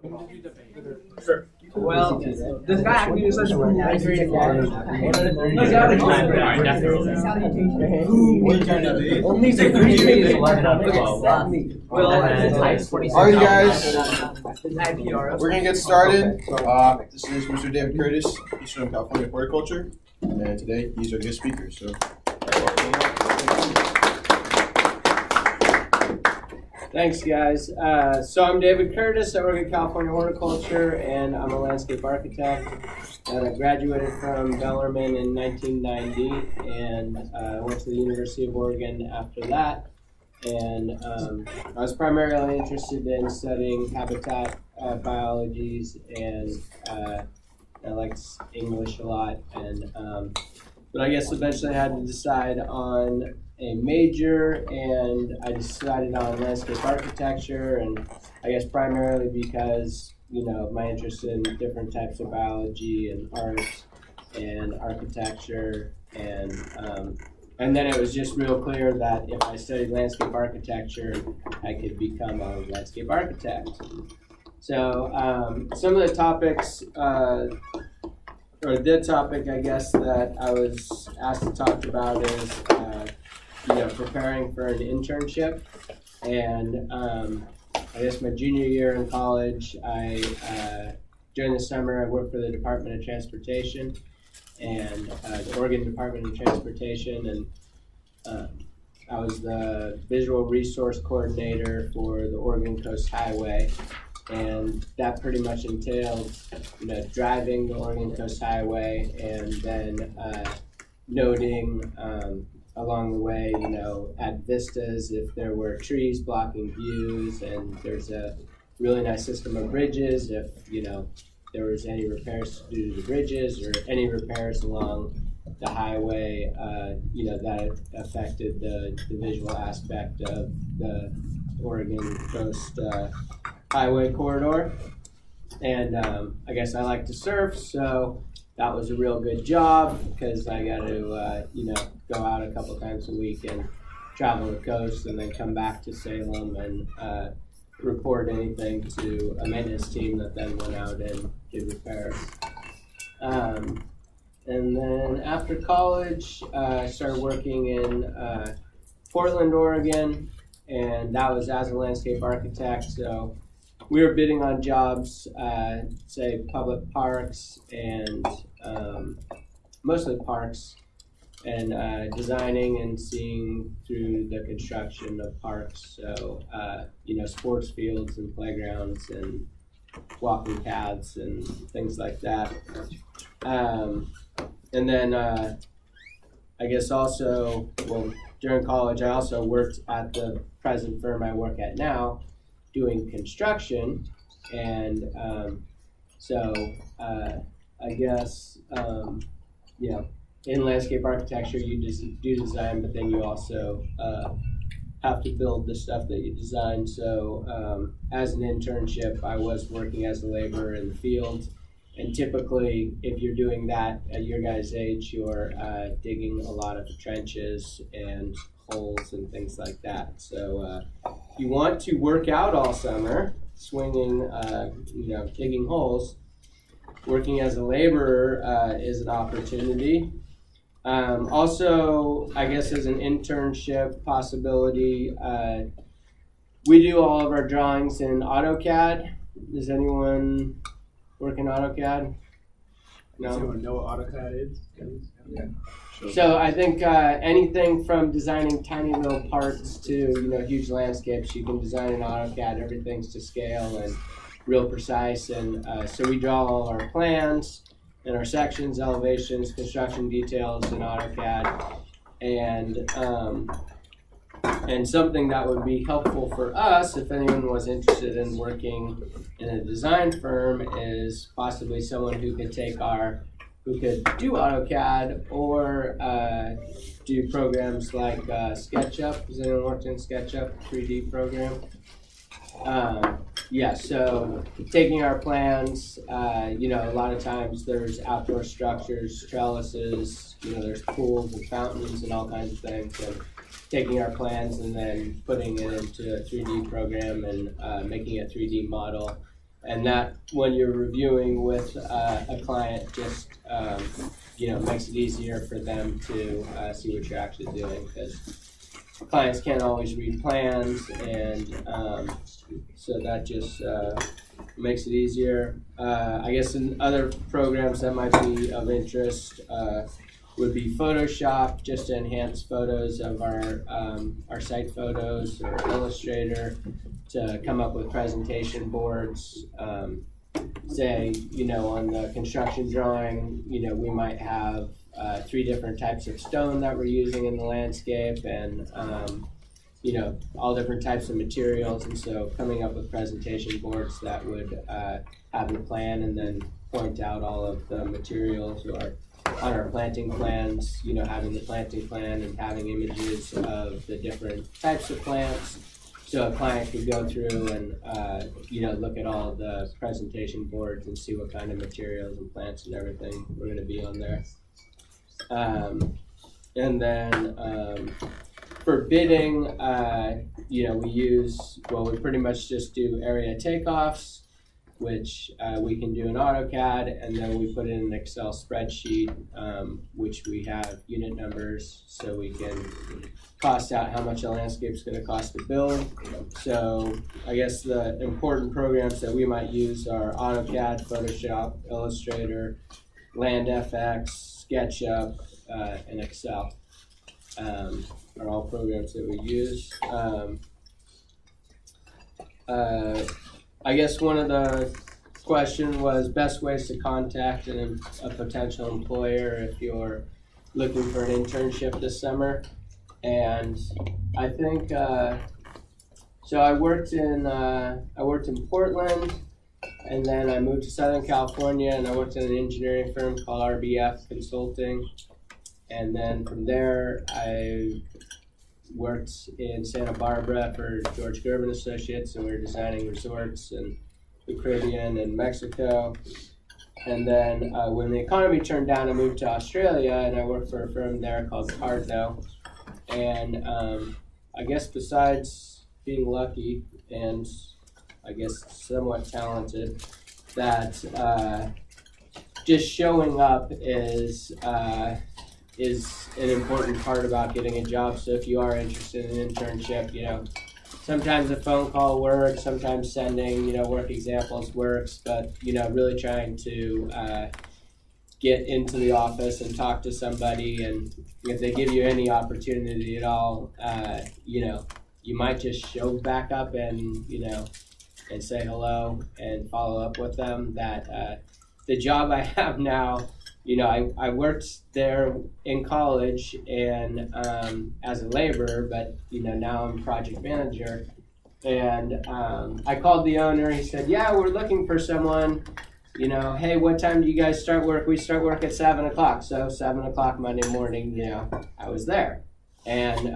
Sure. Well, this guy actually is such a cool guy. Only the Alright, guys. We're gonna get started. This is Mr. David Curtis. He's from California Horticulture, and today he's our guest speaker. So. Thanks, guys. So I'm David Curtis. I work at California Horticulture, and I'm a landscape architect. And I graduated from Bellarmine in 1990, and I went to the University of Oregon after that. And I was primarily interested in studying habitat biologies, and I liked English a lot. And but I guess eventually I had to decide on a major, and I decided on landscape architecture, and I guess primarily because, you know, my interest in different types of biology and art and architecture, and then it was just real clear that if I studied landscape architecture, I could become a landscape architect. So some of the topics, or the topic, I guess, that I was asked to talk about is preparing for an internship. And I guess my junior year in college, during the summer, I worked for the Department of Transportation and the Oregon Department of Transportation, and I was the visual resource coordinator for the Oregon Coast Highway. And that pretty much entailed, driving the Oregon Coast Highway and then noting along the way, at vistas if there were trees blocking views, and there's a really nice system of bridges if, there was any repairs to do to the bridges or any repairs along the highway, that affected the visual aspect of the Oregon Coast Highway corridor. And I guess I like to surf, so that was a real good job because I got to, go out a couple times a week and travel the coast and then come back to Salem and report anything to a maintenance team that then went out and did repairs. And then after college, I started working in Portland, Oregon, and that was as a landscape architect. So we were bidding on jobs, say public parks and mostly parks, and designing and seeing through the construction of parks. So, sports fields and playgrounds and walking paths and things like that. And then I guess also, during college, I also worked at the present firm I work at now, doing construction, and so I guess in landscape architecture you just do design, but then you also have to build the stuff that you design. So as an internship, I was working as a laborer in the field, and typically if you're doing that at your guys' age, you're digging a lot of trenches and holes and things like that. So you want to work out all summer, swinging, digging holes. Working as a laborer is an opportunity. Also, I guess as an internship possibility, we do all of our drawings in AutoCAD. Does anyone work in AutoCAD? No? Does anyone know what AutoCAD is? Yeah. So I think anything from designing tiny little parts to huge landscapes, you can design in AutoCAD. Everything's to scale and real precise, and so we draw all our plans and our sections, elevations, construction details in AutoCAD, and something that would be helpful for us if anyone was interested in working in a design firm is possibly someone who could do AutoCAD or do programs like SketchUp. Has anyone worked in SketchUp, 3D program? So taking our plans, a lot of times there's outdoor structures, trellises, there's pools and fountains and all kinds of things, and taking our plans and then putting it into a 3D program and making a 3D model and that when you're reviewing with a client, just makes it easier for them to see what you're actually doing, because clients can't always read plans, and so that just makes it easier. I guess in other programs that might be of interest would be Photoshop, just to enhance photos of our site photos, or Illustrator to come up with presentation boards. Say, on the construction drawing, we might have 3 different types of stone that we're using in the landscape, and all different types of materials, and so coming up with presentation boards that would have the plan and then point out all of the materials, or on our planting plans, having the planting plan and having images of the different types of plants, so a client could go through and look at all of the presentation boards and see what kind of materials and plants and everything we're going to be on there. And then for bidding, we pretty much just do area takeoffs, which we can do in AutoCAD, and then we put in an Excel spreadsheet, which we have unit numbers, so we can cost out how much a landscape is going to cost to build. So I guess the important programs that we might use are AutoCAD, Photoshop, Illustrator, LandFX, SketchUp, and Excel. Are all programs that we use. I guess one of the questions was best ways to contact a potential employer if you're looking for an internship this summer. And I think so. I worked in Portland, and then I moved to Southern California, and I worked at an engineering firm called RBF Consulting. And then from there, I worked in Santa Barbara for George Gervin Associates, and we were designing resorts in the Caribbean and Mexico. And then when the economy turned down, I moved to Australia, and I worked for a firm there called Cardno. And I guess besides being lucky and I guess somewhat talented, that just showing up is an important part about getting a job. So if you are interested in an internship, sometimes a phone call works, sometimes sending, work examples works, but, really trying to get into the office and talk to somebody, and if they give you any opportunity at all, you might just show back up and, and say hello and follow up with them. That the job I have now, I worked there in college and as a laborer, but now I'm project manager. And I called the owner. He said, "Yeah, we're looking for someone. Hey, what time do you guys start work?" "We start work at 7:00. So 7:00 Monday morning, I was there. And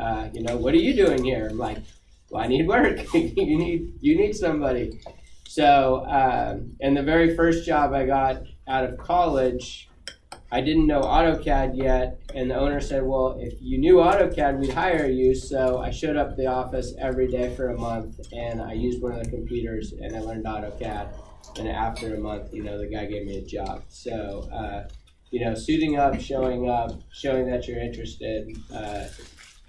"What are you doing here?" I'm like, "Well, I need work." you need somebody. So and the very first job I got out of college, I didn't know AutoCAD yet, and the owner said, "Well, if you knew AutoCAD, we'd hire you." So I showed up at the office every day for a month, and I used one of the computers, and I learned AutoCAD. And after a month, the guy gave me a job. So, suiting up, showing that you're interested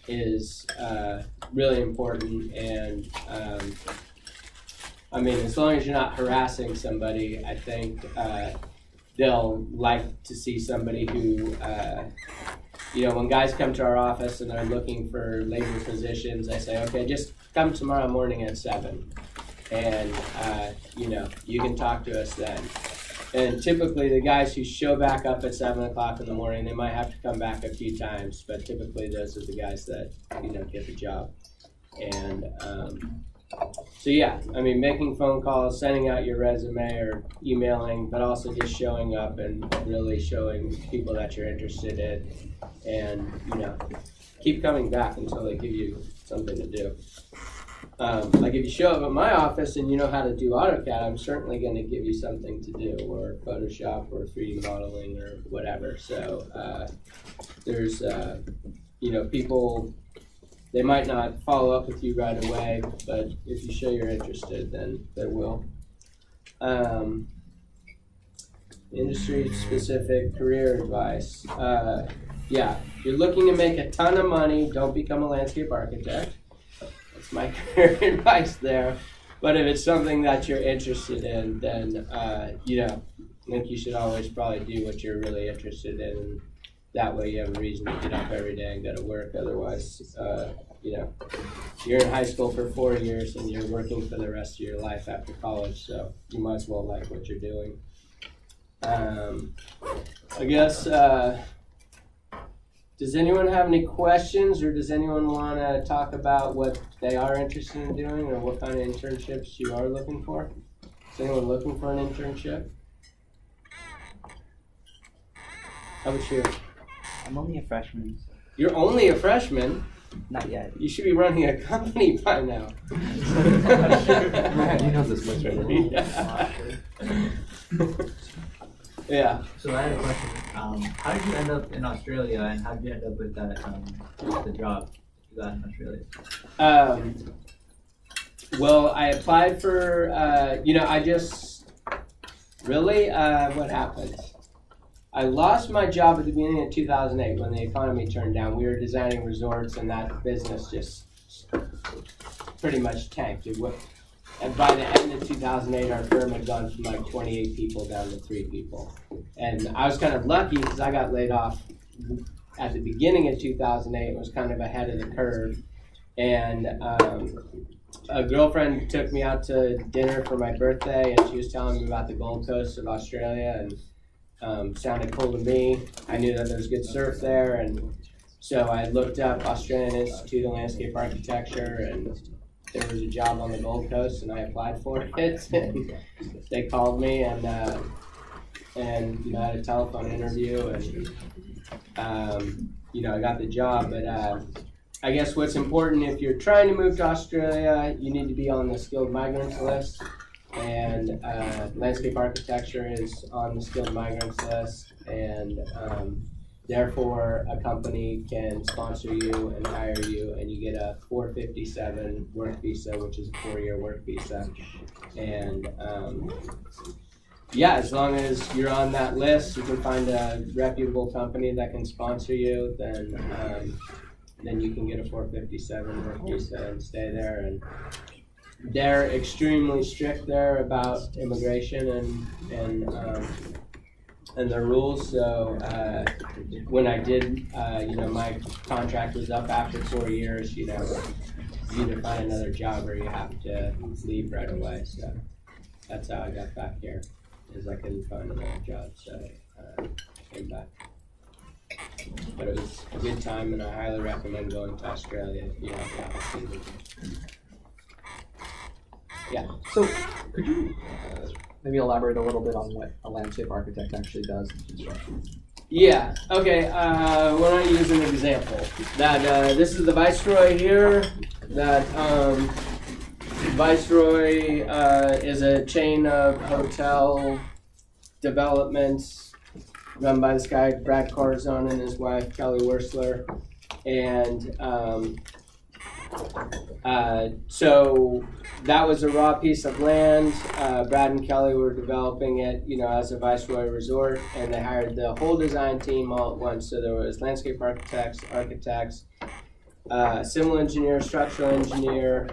is really important. And as long as you're not harassing somebody, I think they'll like to see somebody who, when guys come to our office and they're looking for labor positions, I say, "Okay, just come tomorrow morning at 7. And, you can talk to us then." And typically the guys who show back up at 7:00 in the morning, they might have to come back a few times, but typically those are the guys that, get the job. And making phone calls, sending out your resume or emailing, but also just showing up and really showing people that you're interested in, and, keep coming back until they give you something to do. Like if you show up at my office and you know how to do AutoCAD, I'm certainly going to give you something to do, or Photoshop, or 3D modeling, or whatever. So there's, people, they might not follow up with you right away, but if you show you're interested, then they will. Industry-specific career advice. Yeah, if you're looking to make a ton of money, don't become a landscape architect. That's my career advice there. But if it's something that you're interested in, then I think you should always probably do what you're really interested in. And that way you have a reason to get up every day and go to work. Otherwise, you're in high school for 4 years and you're working for the rest of your life after college, so you might as well like what you're doing. I guess, does anyone have any questions, or does anyone want to talk about what they are interested in doing or what kind of internships you are looking for? Is anyone looking for an internship? How about you? I'm only a freshman. You're only a freshman? Not yet. You should be running a company by now. You know this much right now. Yeah. So I had a question. How did you end up in Australia, and how did you end up with that the job you got in Australia? Well, I applied for. What happened? I lost my job at the beginning of 2008 when the economy turned down. We were designing resorts, and that business just pretty much tanked. And by the end of 2008, our firm had gone from like 28 people down to 3 people. And I was kind of lucky because I got laid off at the beginning of 2008. It was kind of ahead of the curve. And a girlfriend took me out to dinner for my birthday, and she was telling me about the Gold Coast of Australia, and sounded cool to me. I knew that there was good surf there, and so I looked up Australian Institute of Landscape Architecture, and there was a job on the Gold Coast, and I applied for it. And they called me, and I had a telephone interview, and I got the job. But I guess what's important if you're trying to move to Australia, you need to be on the skilled migrants list, and landscape architecture is on the skilled migrants list, and therefore, a company can sponsor you and hire you, and you get a 457 work visa, which is a 4-year work visa. And as long as you're on that list, you can find a reputable company that can sponsor you, then you can get a 457 work visa and stay there. And they're extremely strict there about immigration and their rules. So when I did, my contract was up after 4 years. You either find another job or you have to leave right away. So that's how I got back here, is I couldn't find another job. So I came back. But it was a good time, and I highly recommend going to Australia if you have the opportunity. Yeah. So, could you maybe elaborate a little bit on what a landscape architect actually does in construction? Yeah. Okay. Why don't I use an example? That this is the Viceroy here. That Viceroy is a chain of hotel developments run by this guy Brad Corazon and his wife Kelly Wursler, and so that was a raw piece of land. Brad and Kelly were developing it, as a Viceroy resort, and they hired the whole design team all at once. So there was landscape architects, civil engineer, structural engineer,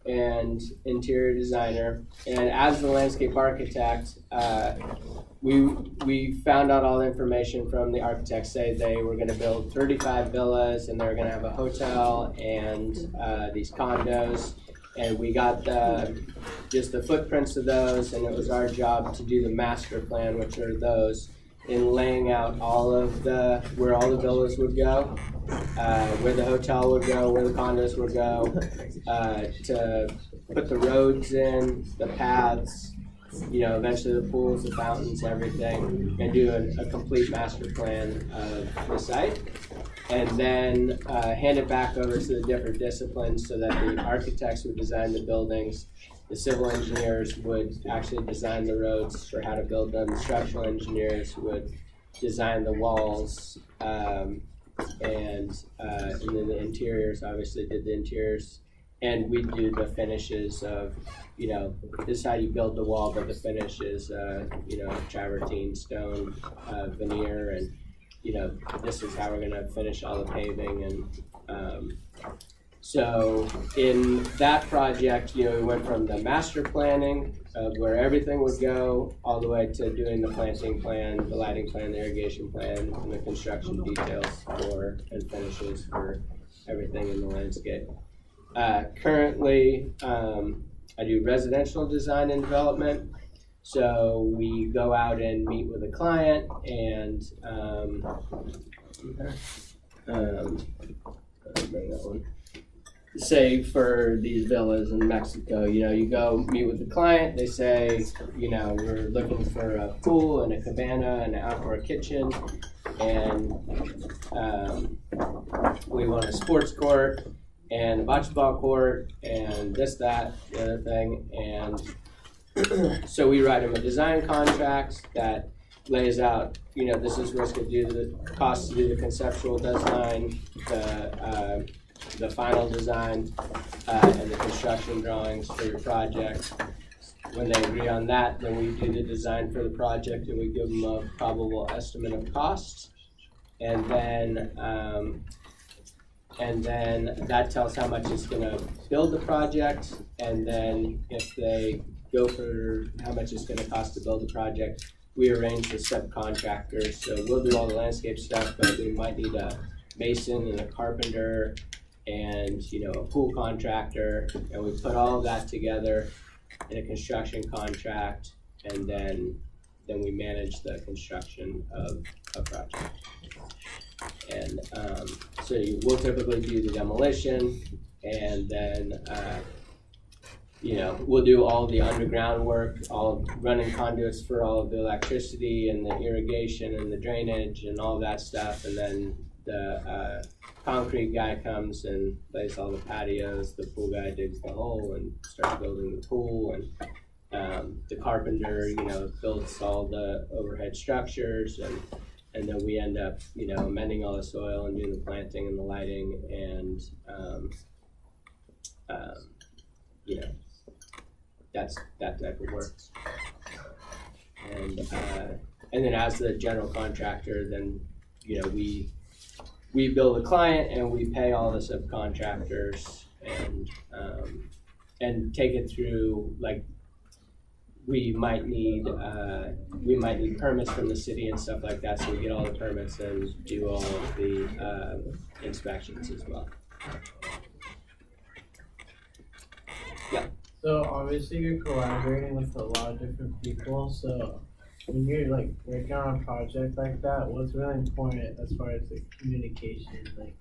and interior designer. And as the landscape architect, we found out all the information from the architects. Say they were going to build 35 villas, and they were going to have a hotel and these condos. And we got just the footprints of those, and it was our job to do the master plan, which are those, in laying out where all the villas would go, where the hotel would go, where the condos would go, to put the roads in, the paths, eventually the pools, the fountains, everything, and do a complete master plan of the site. And then hand it back over to the different disciplines so that the architects would design the buildings, the civil engineers would actually design the roads for how to build them, the structural engineers would design the walls, and then the interiors obviously did the interiors, and we do the finishes of, this is how you build the wall, but the finish is, travertine, stone, veneer, and, this is how we're gonna finish all the paving. And so in that project, we went from the master planning of where everything would go all the way to doing the planting plan, the lighting plan, the irrigation plan, and the construction details and finishes for everything in the landscape. Currently, I do residential design and development. So we go out and meet with a client and bring that one. Say for these villas in Mexico, you go meet with the client, they say, we're looking for a pool and a cabana and an outdoor kitchen, and we want a sports court and a bocce ball court and this, that, the other thing. And so we write them a design contract that lays out, this is what's going to do the cost to do the conceptual design, the final design, and the construction drawings for your project. When they agree on that, then we do the design for the project and we give them a probable estimate of costs. And then that tells how much it's going to build the project. And then if they go for how much it's going to cost to build the project, we arrange the subcontractors. So we'll do all the landscape stuff, but we might need a mason and a carpenter and a pool contractor, and we put all of that together in a construction contract, and then we manage the construction of a project. And so we'll typically do the demolition, and then we'll do all the underground work, all running conduits for all of the electricity and the irrigation and the drainage and all that stuff, and then the concrete guy comes and lays all the patios, the pool guy digs the hole and starts building the pool, and the carpenter, builds all the overhead structures, and then we end up, amending all the soil and doing the planting and the lighting, and that's that type of work. And then as the general contractor, then we bill the client and we pay all the subcontractors and take it through, like, we might need permits from the city and stuff like that, so we get all the permits and do all of the inspections as well. Yeah. So obviously you're collaborating with a lot of different people, so when you're working on a project like that, what's really important as far as communication?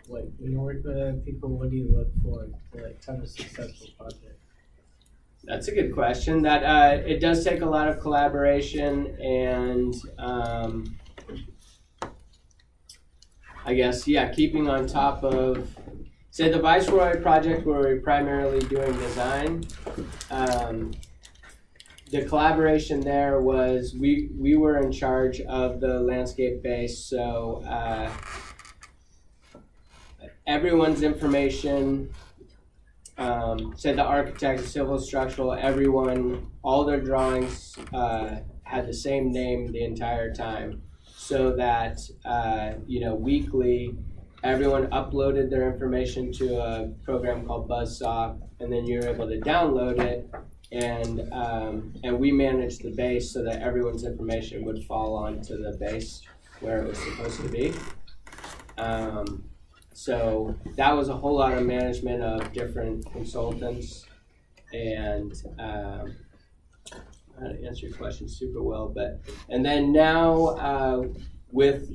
When you're working with other people, what do you look for to have a successful project? That's a good question. That it does take a lot of collaboration, and I guess keeping on top of, say, the Viceroy project where we're primarily doing design. The collaboration there was we were in charge of the landscape base, so everyone's information, say the architect, civil, structural, everyone, all their drawings had the same name the entire time, so that weekly everyone uploaded their information to a program called Buzzsaw, and then you're able to download it. And we managed the base so that everyone's information would fall onto the base where it was supposed to be. So that was a whole lot of management of different consultants, and I didn't answer your question super well, and then now with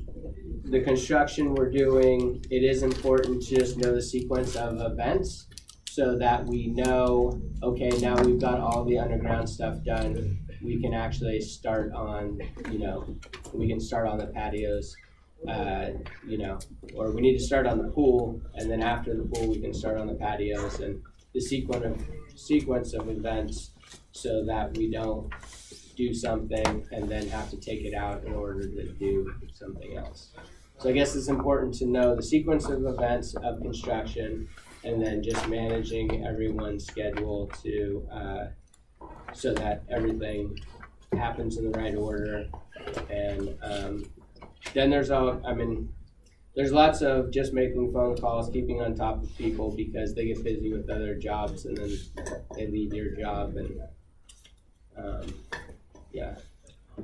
the construction we're doing, it is important to just know the sequence of events, so that we know, okay, now we've got all the underground stuff done, we can actually start on, we can start on the patios, or we need to start on the pool, and then after the pool we can start on the patios, and the sequence of events, so that we don't do something and then have to take it out in order to do something else. So I guess it's important to know the sequence of events of construction, and then just managing everyone's schedule to so that everything happens in the right order. And then there's lots of just making phone calls, keeping on top of people because they get busy with other jobs and then they leave your job. And yeah, I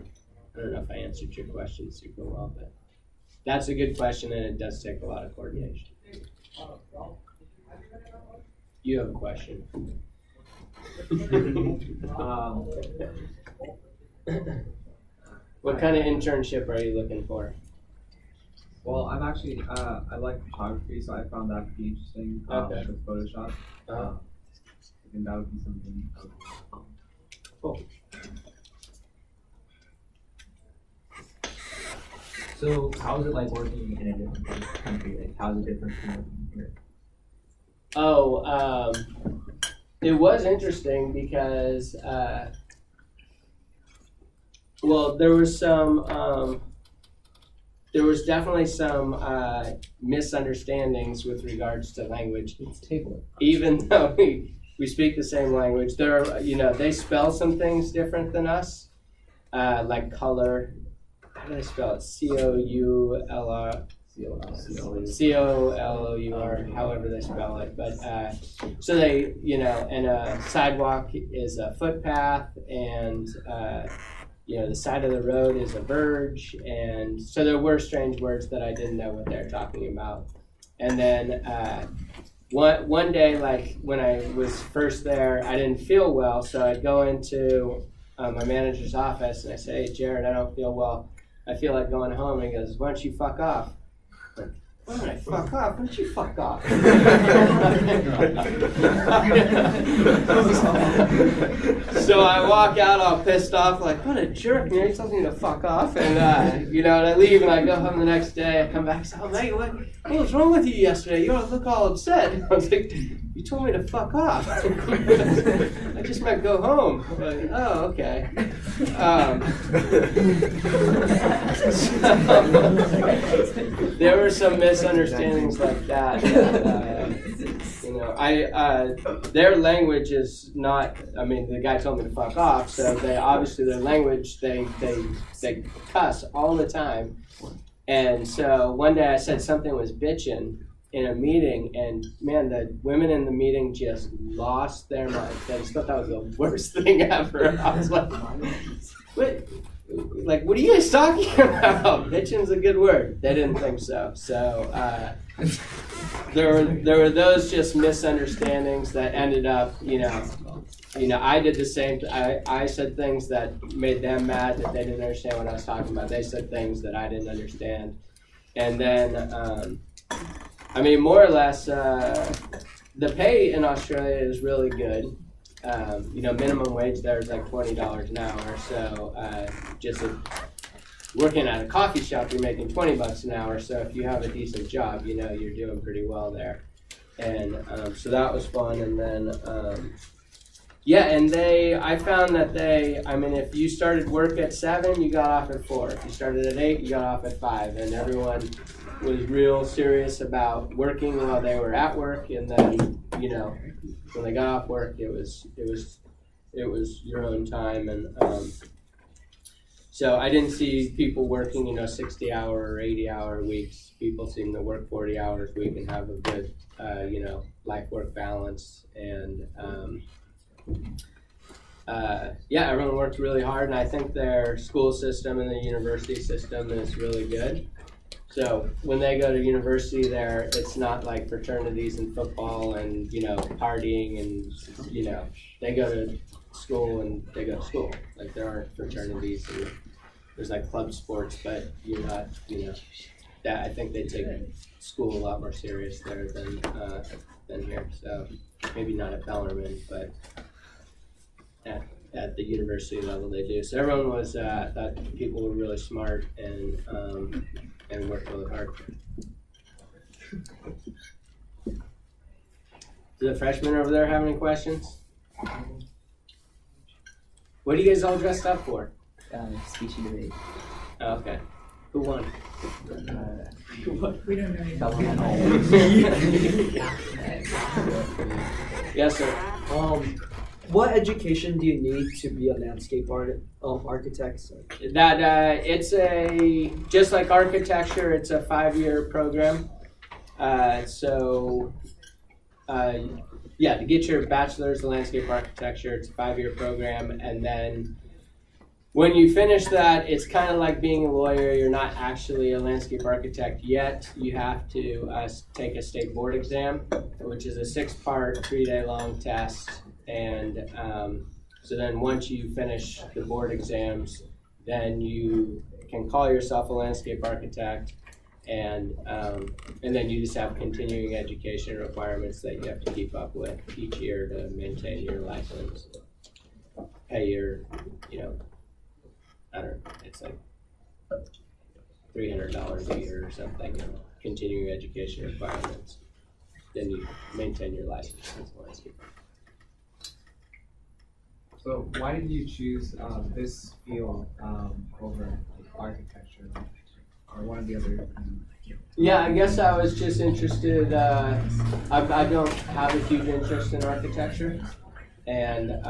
don't know if I answered your question super well, but that's a good question and it does take a lot of coordination. You have a question. What kind of internship are you looking for? Well, I'm actually, I like photography, so I found that pretty interesting with Photoshop. I think that would be something. Cool. So how is it like working in a different country? Like how is it different from working here? Oh, it was interesting because, well, there was definitely some misunderstandings with regards to language. Even though we speak the same language, there are, they spell some things different than us, like color. How do they spell it? C-O-U-L-R. C-O-L-O-U-R, however they spell it. But so they, and a sidewalk is a footpath, and the side of the road is a verge, and so there were strange words that I didn't know what they're talking about. And then one day, like when I was first there, I didn't feel well, so I'd go into my manager's office and I say, "Hey, Jared, I don't feel well. I feel like going home." And he goes, "Why don't you fuck off?" I'm like, "Why don't I fuck off? Why don't you fuck off?" So I walk out all pissed off, like, "What a jerk, man, he tells me to fuck off." And, and I leave and I go home the next day. I come back and say, "Oh, mate, what was wrong with you yesterday? You look all upset." I was like, "You told me to fuck off." I just meant go home. I'm like, "Oh, okay." There were some misunderstandings like that. Their language is not. I mean, the guy told me to fuck off, so they obviously their language they cuss all the time. And so one day I said something was bitchin' in a meeting, and man, the women in the meeting just lost their minds. They just thought that was the worst thing ever. I was like, what are you guys talking about? Bitchin's a good word. They didn't think so. So there were those just misunderstandings that ended up, I did the same. I said things that made them mad that they didn't understand what I was talking about. They said things that I didn't understand, and then more or less, the pay in Australia is really good. Minimum wage there is like $20 an hour. So working at a coffee shop, you're making $20 an hour. So if you have a decent job, you're doing pretty well there. And so that was fun. And then, I found that if you started work at 7, you got off at 4. If you started at 8, you got off at 5. And everyone was real serious about working while they were at work. And then, when they got off work, it was your own time. And so I didn't see people working, 60-hour or 80-hour weeks. People seem to work 40 hours a week and have a good, life-work balance. And everyone works really hard, and I think their school system and the university system is really good. So when they go to university there, it's not like fraternities and football and, partying and, they go to school and they go to school. Like there aren't fraternities and there's like club sports, but you're not, that I think they take school a lot more serious there than here. So maybe not at Bellarmine, but at the university level they do. So everyone was, I thought people were really smart and worked really hard. Do the freshmen over there have any questions? What are you guys all dressed up for? Speech and debate. Oh, okay. Who won? We don't know yet. Yes, sir. What education do you need to be a landscape architect? That it's just like architecture. It's a 5-year program. To get your bachelor's in landscape architecture, it's a 5-year program, and then when you finish that, it's kind of like being a lawyer. You're not actually a landscape architect yet. You have to take a state board exam, which is a 6-part, 3-day-long test. And so then once you finish the board exams, then you can call yourself a landscape architect, and then you just have continuing education requirements that you have to keep up with each year to maintain your license, pay your, I don't know, it's like $300 a year or something, continuing education requirements. Then you maintain your license as a landscape architect. So why did you choose this field over architecture or one of the other? Yeah, I guess I was just interested. I don't have a huge interest in architecture, and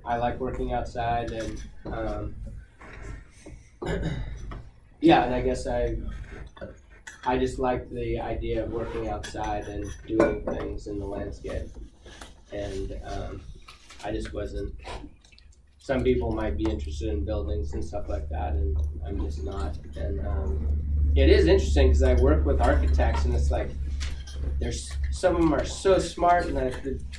I like working outside, and and I guess I just liked the idea of working outside and doing things in the landscape, and I just wasn't. Some people might be interested in buildings and stuff like that, and I'm just not. And it is interesting because I work with architects, and it's like some of them are so smart and they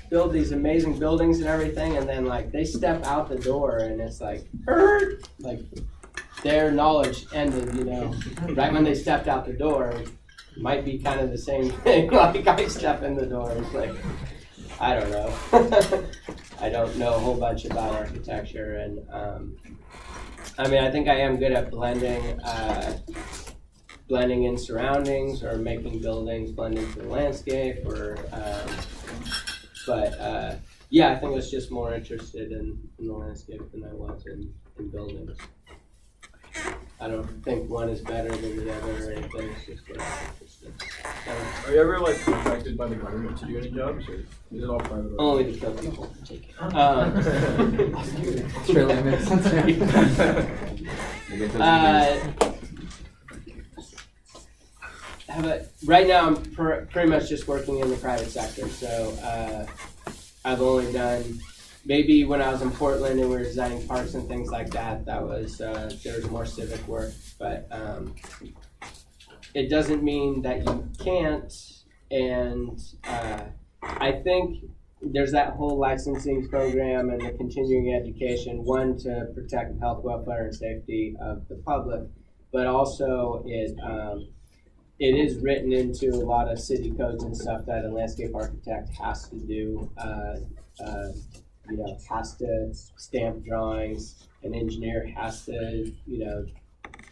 build these amazing buildings and everything, and then like they step out the door, and it's like their knowledge ended, right when they stepped out the door. It might be kind of the same thing. Like I step in the door, it's like I don't know. I don't know a whole bunch about architecture, and I think I am good at blending in surroundings or making buildings blend into the landscape, I think I was just more interested in the landscape than I was in buildings. I don't think one is better than the other or anything. It's just what I'm interested in. Are you ever contracted by the government to do any jobs, or is it all private? Only to kill people. Australia makes sense. Right now, I'm pretty much just working in the private sector. So I've only done. Maybe when I was in Portland and we were designing parks and things like that, there was more civic work, but it doesn't mean that you can't. And I think there's that whole licensing program and the continuing education, one to protect the health, welfare, and safety of the public, but also it is written into a lot of city codes and stuff that a landscape architect has to do. Has to stamp drawings. An engineer has to, do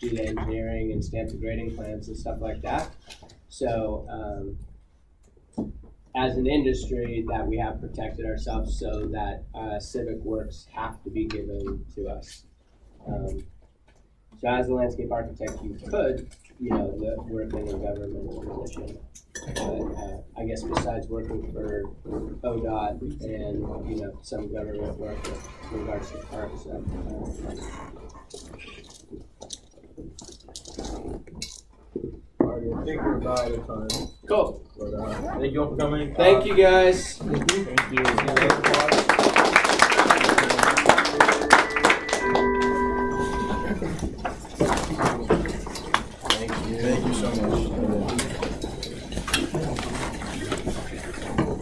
the engineering and stamp the grading plans and stuff like that. So, as an industry, that we have protected ourselves so that civic works have to be given to us. So, as a landscape architect, you could, work in a government position. But I guess besides working for ODOT and some government work with regards to parks, Alright, I think we're about out of time. cool. But, thank you all for coming. Thank you guys. Thank you. Thank you so much.